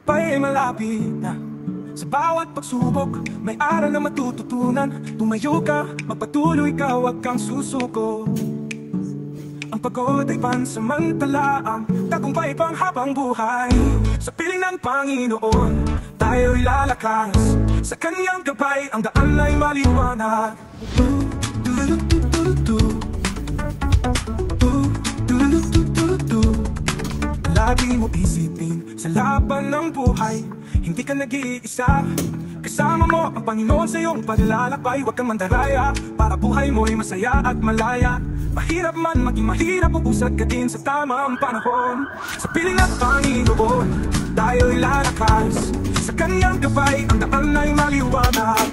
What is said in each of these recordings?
tagumpay ay malapit na. Sa bawat pagsubok, may aral na matututunan. Tumayo ka, magpatuloy ka, huwag kang susuko. Ang pagod ay pansamantala, ang tagumpay pang habang buhay. Sa piling ng Panginoon, tayo'y lalakas. Sa kanyang gabay, ang daan ay maliwanag. Lagi mo isipin, sa laban ng buhay, hindi ka nag-iisa. Kasama mo ang Panginoon sa iyong paglalakbay. Huwag kang mandaraya, para buhay mo'y masaya at malaya. Mahirap man maging mahirap, ubusad ka din sa tamang panahon. Sa piling ng Panginoon, tayo'y lalakas. Sa kanyang gabay, ang daan ay maliwanag.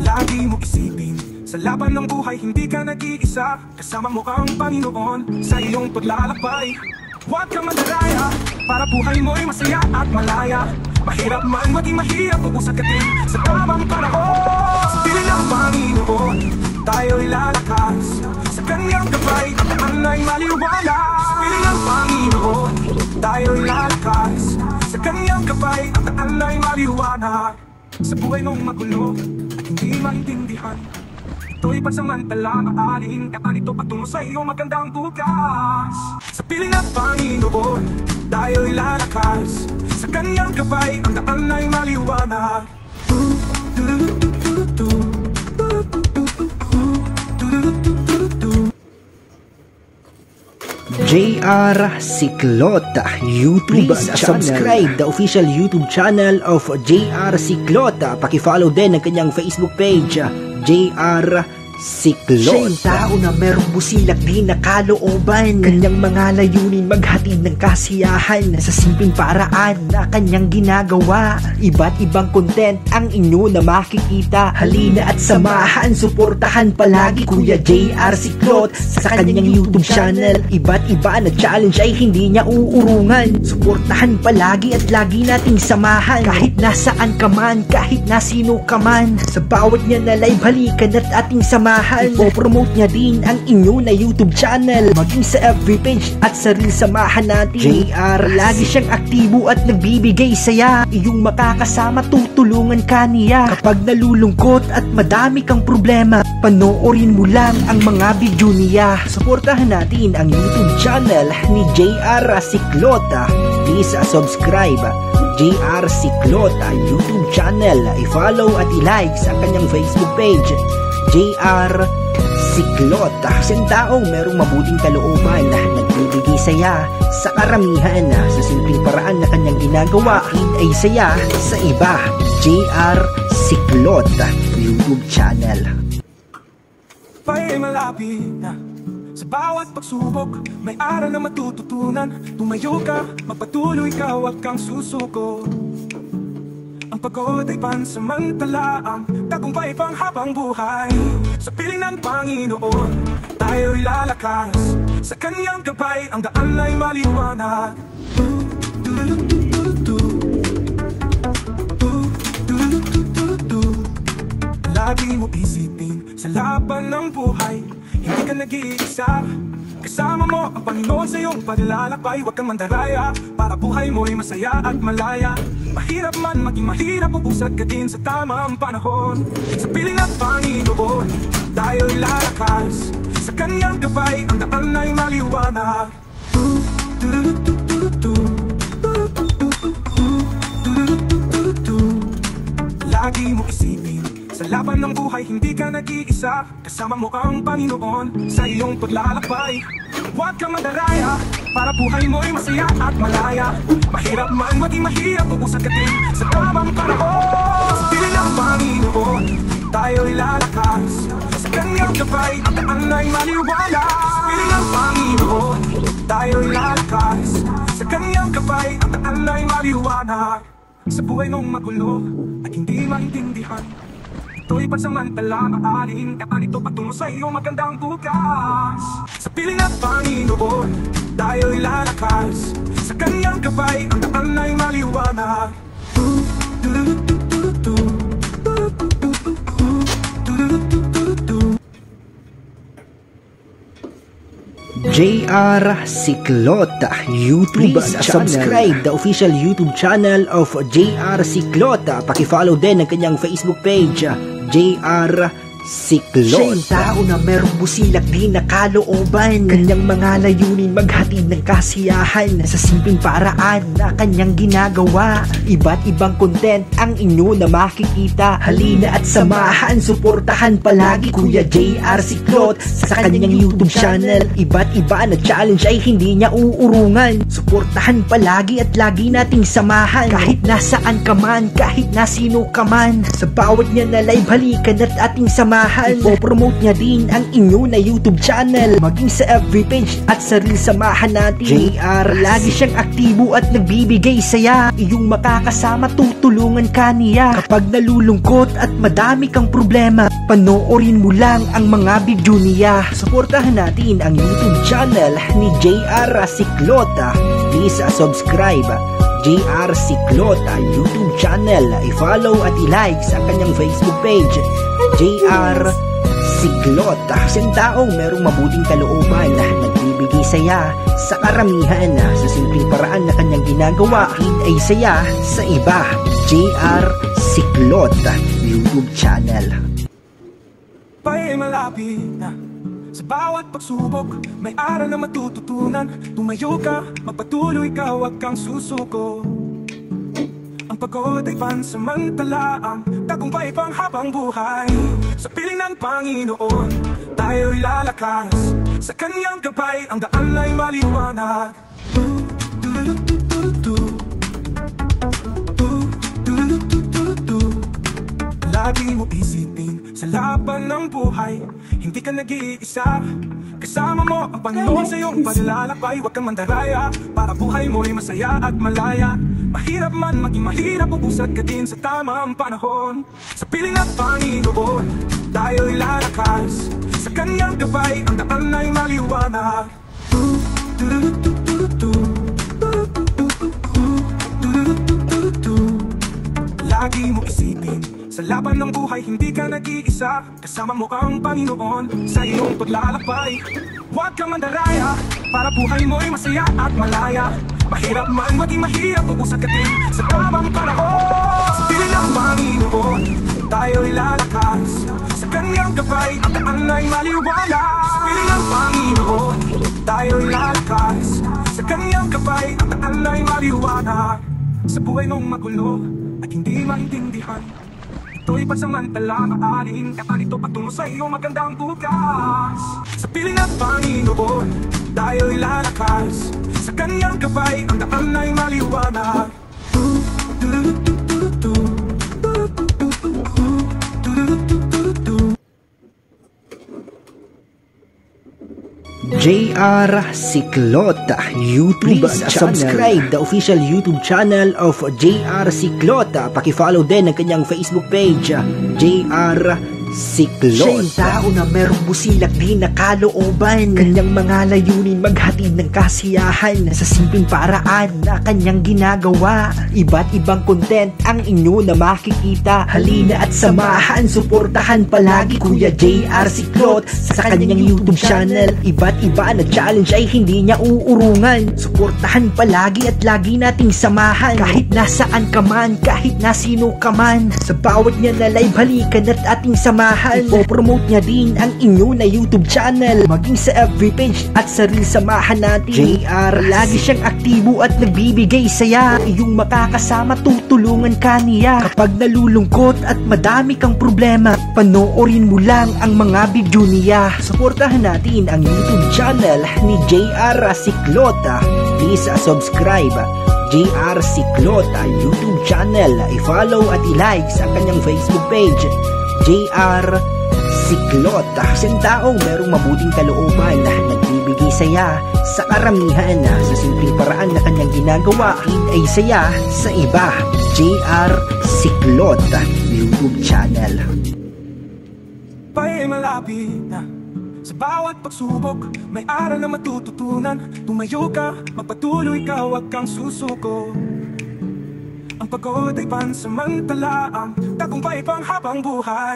Lagi mo isipin, sa laban ng buhay, hindi ka nag-iisa. Kasama mo ang Panginoon sa iyong paglalakbay. Huwag kang mandaraya, para buhay mo'y masaya at malaya. Mahirap man maging mahirap, ubusad ka din sa tamang panahon. Sa piling ng Panginoon, tayo'y lalakas. Sa kanyang gabay, ang daan ay maliwanag. Sa piling ng Panginoon, tayo'y lalakas. Sa kanyang gabay, ang daan ay maliwanag. Sa buhay mong magulo at hindi maintindihan, ito'y pansamantala, maaaring kapan ito patungo sa iyong magandang bukas. Sa piling ng Panginoon, tayo'y lalakas. Sa kanyang gabay, ang daan ay maliwanag. JR Ciclota YouTube channel. Subscribe the official YouTube channel of JR Ciclota. Paki-follow din ang kanyang Facebook page, JR Ciclota. Siya yung tao na merong busilak di nakalooban. Kanyang mga layunin maghatid ng kasiyahan sa simpleng paraan na kanyang ginagawa. Iba't ibang content ang inyo na makikita. Halina at samahan, suportahan palagi Kuya JR Ciclota sa kanyang YouTube channel. Iba't iba na challenge ay hindi niya uurungan. Suportahan palagi at lagi nating samahan. Kahit nasaan ka man, kahit nasino ka man, sa bawat niya na live halikan at ating samahan. Ipopromote niya din ang inyo na YouTube channel, maging sa FB page at sa Reels. Samahan natin JR. Lagi siyang aktibo at nagbibigay saya. Iyong makakasama, tutulungan ka niya. Kapag nalulungkot at madami kang problema, panoorin mo lang ang mga video niya. Suportahan natin ang YouTube channel ni JR Ciclota. Please subscribe JR Ciclota YouTube channel. I-follow at i-like sa kanyang Facebook page, JR Ciclota. Isang taong merong mabuting kalooban na nagbibigay saya sa karamihan. Sa simpleng paraan na kanyang ginagawa ay saya sa iba. JR Ciclota YouTube channel. Tagumpay ay malapit na. Sa bawat pagsubok, may aral na matututunan. Tumayo ka, magpatuloy ka, huwag kang susuko. Ang pagod ay pansamantala, ang tagumpay pang habang buhay. Sa piling ng Panginoon, tayo'y lalakas. Sa kanyang gabay, ang daan ay maliwanag. Lagi mo isipin, sa laban ng buhay, hindi ka nag-iisa. Kasama mo ang Panginoon sa iyong paglalakbay. Huwag kang mandaraya, para buhay mo'y masaya at malaya. Mahirap man maging mahirap, ubusad ka din sa tamang panahon. Sa piling ng Panginoon, tayo'y lalakas. Sa kanyang gabay, ang daan ay maliwanag. Lagi mo isipin, sa laban ng buhay, hindi ka nag-iisa. Kasama mo ang Panginoon sa iyong paglalakbay. Huwag kang mandaraya, para buhay mo'y masaya at malaya. Mahirap man maging mahirap, ubusad ka din sa tamang panahon. Sa piling ng Panginoon, tayo'y lalakas. Sa kanyang gabay, ang daan ay maliwanag. Sa piling ng Panginoon, tayo'y lalakas. Sa kanyang gabay, ang daan ay maliwanag. Sa buhay mong magulo at hindi maintindihan, ito'y pansamantala, maaaring kapan ito patungo sa iyong magandang bukas. Sa piling ng Panginoon, tayo'y lalakas. Sa kanyang gabay, ang daan ay maliwanag. JR Ciclota YouTube channel. Subscribe the official YouTube channel of JR Ciclota. Paki-follow din ang kanyang Facebook page, JR Ciclota. Siya yung tao na merong busilak di na kalooban. Kanyang mga layunin maghatid ng kasiyahan sa simpleng paraan na kanyang ginagawa. Iba't ibang content ang inyo na makikita. Halina at samahan, suportahan palagi Kuya JR Ciclota sa kanyang YouTube channel. Iba't iba na challenge ay hindi niya uurungan. Suportahan palagi at lagi nating samahan. Kahit nasaan ka man, kahit nasino ka man, sa bawat niya na live halikan at ating samahan. Ipopromote niya din ang inyo na YouTube channel, maging sa FB page at sa reel samahan natin. JR, lagi siyang aktibo at nagbibigay saya. Iyong makakasama, tutulungan ka niya. Kapag nalulungkot at madami kang problema, panoorin mo lang ang mga video niya. Suportahan natin ang YouTube channel ni JR Ciclota. Please subscribe JR Ciclota YouTube channel. I-follow at i-like sa kanyang Facebook page, JR Ciclota. Isang taong merong mabuting kalooban na nagbibigay saya sa karamihan sa simpleng paraan na kanyang ginagawa ay saya sa iba. JR Ciclota YouTube channel. Pa'y malapit na sa bawat pagsubok, may aral na matututunan. Tumayo ka, magpatuloy ka, huwag kang susuko. Ang pagod ay pansamantala, ang tagumpay pang habang buhay. Sa piling ng Panginoon, tayo'y lalakas. Sa kanyang gabay, ang daan ay maliwanag. Lagi mo isipin, sa laban ng buhay, hindi ka nag-iisa. Kasama mo ang Panginoon sa iyong paglalakbay. Huwag kang mandaraya, para buhay mo'y masaya at malaya. Mahirap man maging mahirap, ubusad ka din sa tamang panahon. Sa piling ng Panginoon, tayo'y lalakas. Sa kanyang gabay, ang daan ay maliwanag. Lagi mo isipin, sa laban ng buhay hindi ka nag-iisa. Kasama mo ang Panginoon sa iyong paglalakbay. Huwag kang mandaraya, para buhay mo'y masaya at malaya. Mahirap man maging mahirap, ubusad ka din sa tamang panahon. Sa piling ng Panginoon, tayo'y lalakas. Sa kanyang gabay, ang daan ay maliwanag. Sa piling ng Panginoon, tayo'y lalakas. Sa kanyang gabay, ang daan ay maliwanag. Sa buhay mong magulo at hindi maintindihan, ito'y pansamantala, maaaring kapanito patungo sa iyong magandang bukas. Sa piling ng Panginoon, tayo'y lalakas. Sa kanyang gabay, ang daan ay maliwanag. JR Ciclota YouTube channel. Subscribe the official YouTube channel of JR Ciclota. Paki-follow din ang kanyang Facebook page, JR Ciclota. Siya yung tao na merong busilak di na kalooban. Kanyang mga layunin maghatid ng kasiyahan sa simpleng paraan na kanyang ginagawa. Iba't ibang content ang inyo na makikita. Halina at samahan, suportahan palagi Kuya JR Ciclota sa kanyang YouTube channel. Iba't iba na challenge ay hindi niya uurungan. Suportahan palagi at lagi nating samahan. Kahit nasaan ka man, kahit nasino ka man, sa bawat niya na live halikan at ating samahan. Ipopromote niya din ang inyo na YouTube channel, maging sa FB page at sa reel samahan natin. JR, lagi siyang aktibo at nagbibigay saya. Iyong makakasama, tutulungan ka niya. Kapag nalulungkot at madami kang problema, panoorin mo lang ang mga video niya. Suportahan natin ang YouTube channel ni JR Ciclota. Please subscribe JR Ciclota YouTube channel. I-follow at i-like sa kanyang Facebook page, JR Ciclota. Isang taong merong mabuting kalooban na nagbibigay saya sa karamihan sa simpleng paraan na kanyang ginagawa ay saya sa iba. JR Ciclota YouTube channel. Pa'y malapit na sa bawat pagsubok, may aral na matututunan. Tumayo ka, magpatuloy ka, huwag kang susuko. Ang pagod ay pansamantala, ang tagumpay pang habang buhay.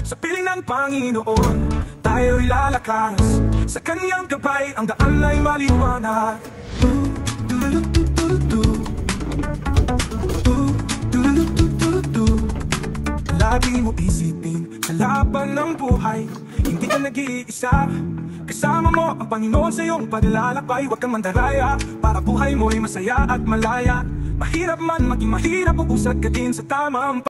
Sa piling ng Panginoon, tayo'y lalakas. Sa kanyang gabay, ang daan ay maliwanag. Lagi mo isipin, sa laban ng buhay, hindi ka nag-iisa. Kasama mo ang Panginoon sa iyong paglalakbay. Huwag kang mandaraya, para buhay mo'y masaya at malaya. Mahirap man maging mahirap, uusad ka din sa tamang